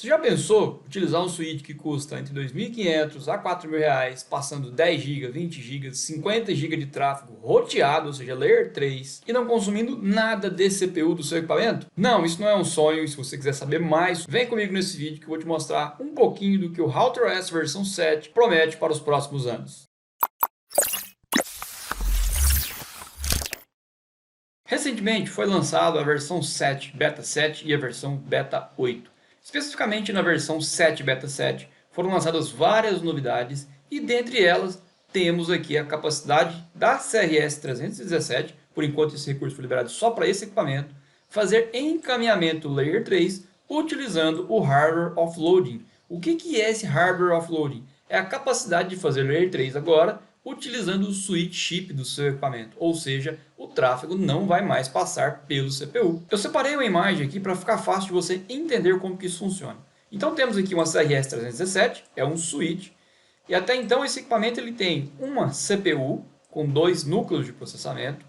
Você já pensou utilizar um switch que custa entre R$ 2.500 a R$ 4.000, passando 10 GB, 20 GB, 50 GB de tráfego roteado, ou seja, Layer 3, e não consumindo nada de CPU do seu equipamento? Não, isso não é um sonho, e se você quiser saber mais, vem comigo nesse vídeo que eu vou te mostrar um pouquinho do que o RouterOS versão 7 promete para os próximos anos. Recentemente foi lançado a versão 7 Beta 7 e a versão Beta 8. Especificamente na versão 7 Beta 7 foram lançadas várias novidades e dentre elas temos aqui a capacidade da CRS 317, por enquanto esse recurso foi liberado só para esse equipamento, fazer encaminhamento Layer 3 utilizando o Hardware Offloading. O que é esse Hardware Offloading? É a capacidade de fazer Layer 3 agora utilizando o switch chip do seu equipamento, ou seja, o tráfego não vai mais passar pelo CPU. Eu separei uma imagem aqui para ficar fácil de você entender como que isso funciona. Então temos aqui uma CRS 317, é um switch, e até então esse equipamento ele tem uma CPU com 2 núcleos de processamento,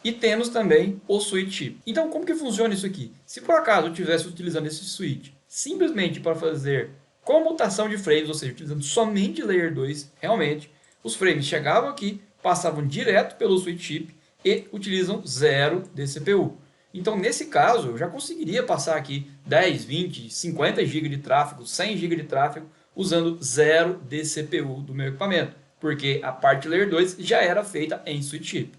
e temos também o switch chip. Então como que funciona isso aqui? Se por acaso eu estivesse utilizando esse switch simplesmente para fazer comutação de frames, ou seja, utilizando somente Layer 2, realmente, os frames chegavam aqui, passavam direto pelo switch chip e utilizam 0 de CPU. Então, nesse caso, eu já conseguiria passar aqui 10, 20, 50 GB de tráfego, 100 GB de tráfego, usando 0 de CPU do meu equipamento, porque a parte Layer 2 já era feita em switch chip.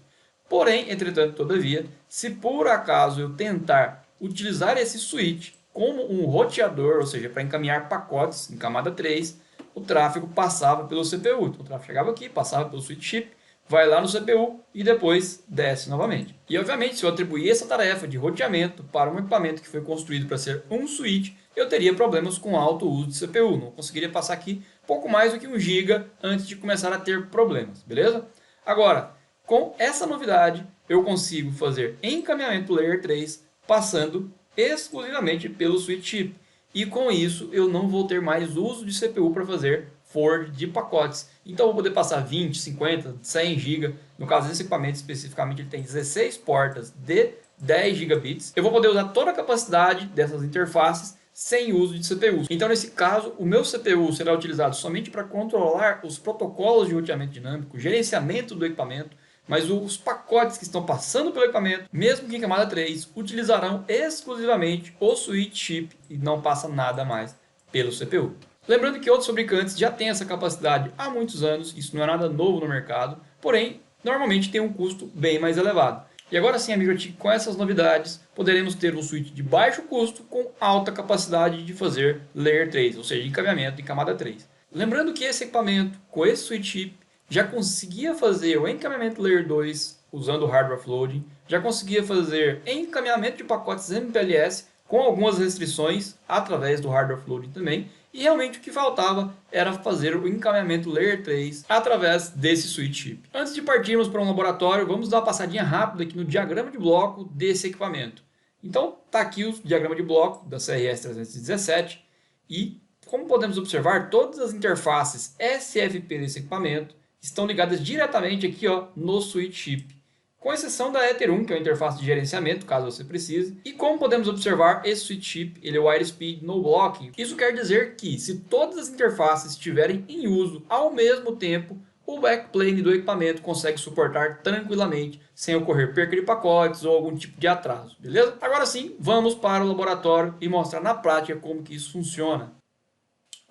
Porém, entretanto, todavia, se por acaso eu tentar utilizar esse switch como um roteador, ou seja, para encaminhar pacotes em camada 3, o tráfego passava pelo CPU. Então, o tráfego chegava aqui, passava pelo switch chip, vai lá no CPU e depois desce novamente. E, obviamente, se eu atribuir essa tarefa de roteamento para um equipamento que foi construído para ser um switch, eu teria problemas com alto uso de CPU. Não conseguiria passar aqui pouco mais do que 1 GB antes de começar a ter problemas, beleza? Agora, com essa novidade, eu consigo fazer encaminhamento Layer 3 passando exclusivamente pelo switch chip. E com isso eu não vou ter mais uso de CPU para fazer forward de pacotes. Então eu vou poder passar 20, 50, 100 GB. No caso desse equipamento especificamente ele tem 16 portas de 10 gigabits. Eu vou poder usar toda a capacidade dessas interfaces sem uso de CPU. Então nesse caso o meu CPU será utilizado somente para controlar os protocolos de roteamento dinâmico, gerenciamento do equipamento, mas os pacotes que estão passando pelo equipamento, mesmo que em camada 3, utilizarão exclusivamente o switch chip e não passa nada mais pelo CPU. Lembrando que outros fabricantes já têm essa capacidade há muitos anos, isso não é nada novo no mercado, porém, normalmente tem um custo bem mais elevado. E agora sim, amigo, com essas novidades, poderemos ter um switch de baixo custo com alta capacidade de fazer Layer 3, ou seja, encaminhamento em camada 3. Lembrando que esse equipamento, com esse switch chip, já conseguia fazer o encaminhamento Layer 2 usando o Hardware Offloading, já conseguia fazer encaminhamento de pacotes MPLS com algumas restrições através do Hardware Offloading também, e realmente o que faltava era fazer o encaminhamento Layer 3 através desse switch chip. Antes de partirmos para um laboratório, vamos dar uma passadinha rápida aqui no diagrama de bloco desse equipamento. Então, está aqui o diagrama de bloco da CRS 317 e, como podemos observar, todas as interfaces SFP desse equipamento estão ligadas diretamente aqui no switch chip, com exceção da Ether 1, que é a interface de gerenciamento, caso você precise. E como podemos observar, esse switch chip ele é Wire Speed No Blocking. Isso quer dizer que, se todas as interfaces estiverem em uso ao mesmo tempo, o backplane do equipamento consegue suportar tranquilamente, sem ocorrer perca de pacotes ou algum tipo de atraso, beleza? Agora sim, vamos para o laboratório e mostrar na prática como que isso funciona.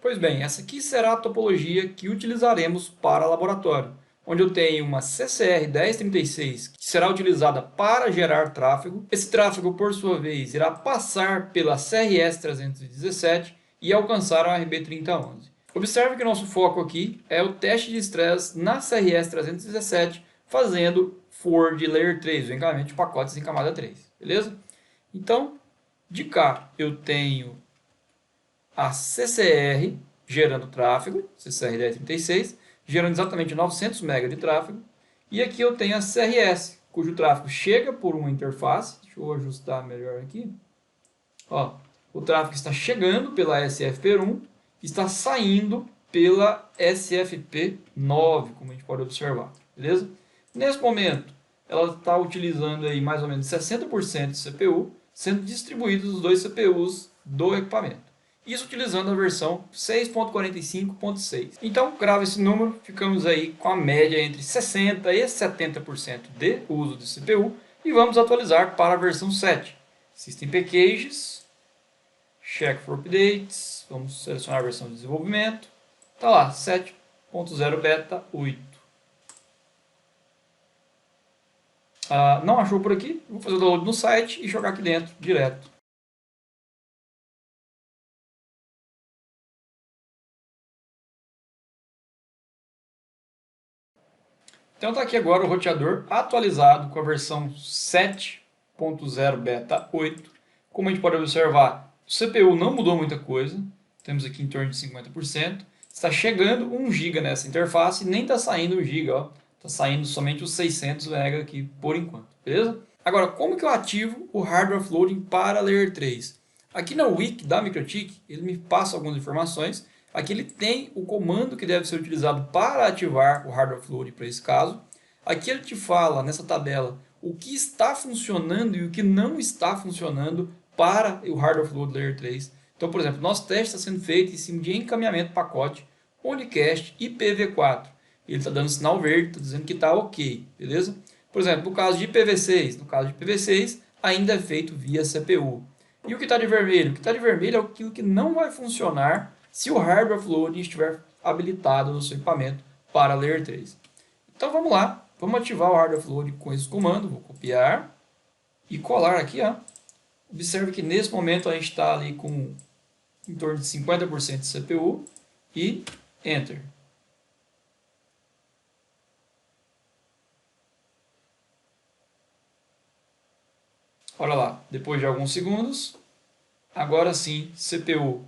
Pois bem, essa aqui será a topologia que utilizaremos para laboratório, onde eu tenho uma CCR 1036 que será utilizada para gerar tráfego. Esse tráfego, por sua vez, irá passar pela CRS 317 e alcançar a RB 3011. Observe que o nosso foco aqui é o teste de estresse na CRS 317, fazendo forward Layer 3, o encaminhamento de pacotes em camada 3, beleza? Então, de cá eu tenho a CCR gerando tráfego, CCR 1036, gerando exatamente 900 MB de tráfego. E aqui eu tenho a CRS, cujo tráfego chega por uma interface. Deixa eu ajustar melhor aqui. O tráfego está chegando pela SFP1, está saindo pela SFP9, como a gente pode observar. Beleza? Nesse momento, ela está utilizando aí mais ou menos 60% de CPU, sendo distribuídos os dois CPUs do equipamento. Isso utilizando a versão 6.45.6. Então, grava esse número, ficamos aí com a média entre 60% e 70% de uso de CPU e vamos atualizar para a versão 7. System Packages, Check for Updates, vamos selecionar a versão de desenvolvimento, está lá, 7.0 Beta 8. Não achou por aqui? Vou fazer o download no site e jogar aqui dentro direto. Então está aqui agora o roteador atualizado com a versão 7.0 Beta 8. Como a gente pode observar, o CPU não mudou muita coisa, temos aqui em torno de 50%. Está chegando 1 GB nessa interface e nem está saindo 1 GB, está saindo somente os 600 MB aqui por enquanto, beleza? Agora, como que eu ativo o hardware offloading para Layer 3? Aqui na wiki da MikroTik, ele me passa algumas informações. Aqui ele tem o comando que deve ser utilizado para ativar o hardware offloading para esse caso. Aqui ele te fala, nessa tabela, o que está funcionando e o que não está funcionando para o hardware offload Layer 3. Então, por exemplo, nosso teste está sendo feito em cima de encaminhamento pacote Unicast IPv4. Ele está dando sinal verde, está dizendo que está ok, beleza? Por exemplo, no caso de IPv6, ainda é feito via CPU. E o que está de vermelho? O que está de vermelho é aquilo que não vai funcionar se o hardware offloading estiver habilitado no seu equipamento para Layer 3. Então vamos lá, vamos ativar o hardware offloading com esse comando, vou copiar e colar aqui. Observe que nesse momento a gente está ali com em torno de 50% de CPU e Enter. Olha lá, depois de alguns segundos, agora sim, CPU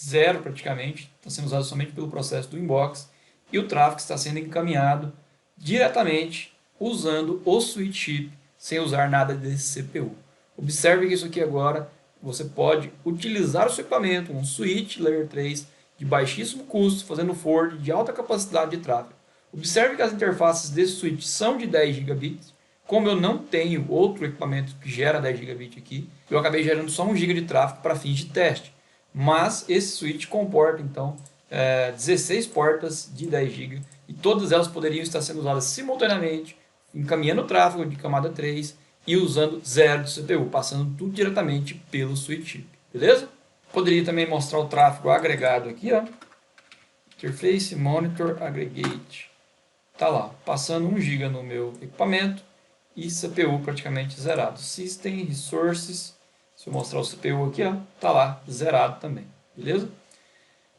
zero praticamente, está sendo usado somente pelo processo do inbox e o tráfego está sendo encaminhado diretamente usando o switch chip sem usar nada desse CPU. Observe que isso aqui agora você pode utilizar o seu equipamento, um switch Layer 3 de baixíssimo custo, fazendo forward de alta capacidade de tráfego. Observe que as interfaces desse switch são de 10 gigabits. Como eu não tenho outro equipamento que gera 10 gigabits aqui, eu acabei gerando só 1 GB de tráfego para fins de teste. Mas esse switch comporta, então, 16 portas de 10 GB e todas elas poderiam estar sendo usadas simultaneamente, encaminhando o tráfego de camada 3 e usando zero de CPU, passando tudo diretamente pelo switch chip, beleza? Poderia também mostrar o tráfego agregado aqui, Interface Monitor Aggregate. Tá lá, passando 1 GB no meu equipamento e CPU praticamente zerado. System, Resources, se eu mostrar o CPU aqui, tá lá, zerado também, beleza?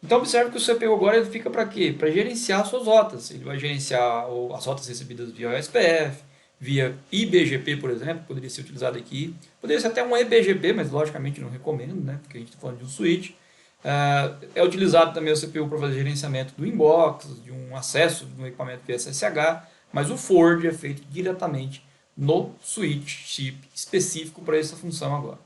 Então observe que o CPU agora ele fica para quê? Para gerenciar suas rotas. Ele vai gerenciar as rotas recebidas via OSPF, via IBGP, por exemplo, poderia ser utilizado aqui. Poderia ser até um EBGP, mas logicamente não recomendo, né? Porque a gente está falando de um switch. É utilizado também o CPU para fazer gerenciamento do inbox, de um acesso de um equipamento via SSH, mas o forward é feito diretamente no switch chip específico para essa função agora.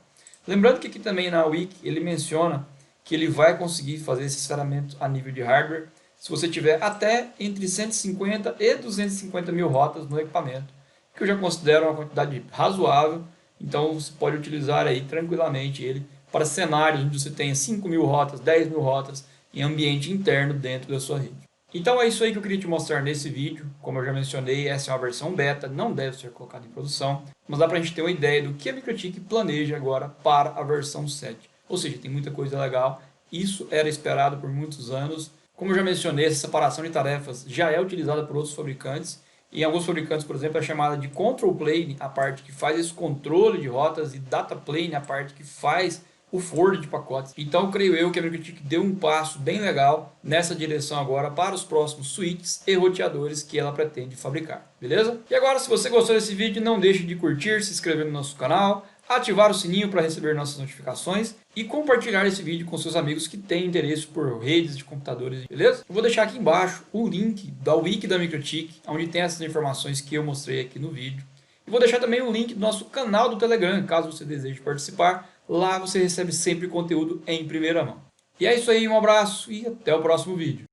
Lembrando que aqui também na wiki ele menciona que ele vai conseguir fazer esse esferamento a nível de hardware se você tiver até entre 150 e 250 mil rotas no equipamento, que eu já considero uma quantidade razoável, então você pode utilizar aí tranquilamente ele para cenários onde você tenha 5 mil rotas, 10 mil rotas em ambiente interno dentro da sua rede. Então é isso aí que eu queria te mostrar nesse vídeo. Como eu já mencionei, essa é uma versão beta, não deve ser colocada em produção, mas dá para a gente ter uma ideia do que a MikroTik planeja agora para a versão 7. Ou seja, tem muita coisa legal, isso era esperado por muitos anos. Como eu já mencionei, essa separação de tarefas já é utilizada por outros fabricantes. Em alguns fabricantes, por exemplo, é chamada de Control Plane, a parte que faz esse controle de rotas, e Data Plane, a parte que faz o forward de pacotes. Então, creio eu que a MikroTik deu um passo bem legal nessa direção agora para os próximos switches e roteadores que ela pretende fabricar, beleza? E agora, se você gostou desse vídeo, não deixe de curtir, se inscrever no nosso canal, ativar o sininho para receber nossas notificações e compartilhar esse vídeo com seus amigos que têm interesse por redes de computadores, beleza? Eu vou deixar aqui embaixo o link da wiki da MikroTik, onde tem essas informações que eu mostrei aqui no vídeo. E vou deixar também o link do nosso canal do Telegram, caso você deseje participar. Lá você recebe sempre conteúdo em primeira mão. E é isso aí, um abraço e até o próximo vídeo.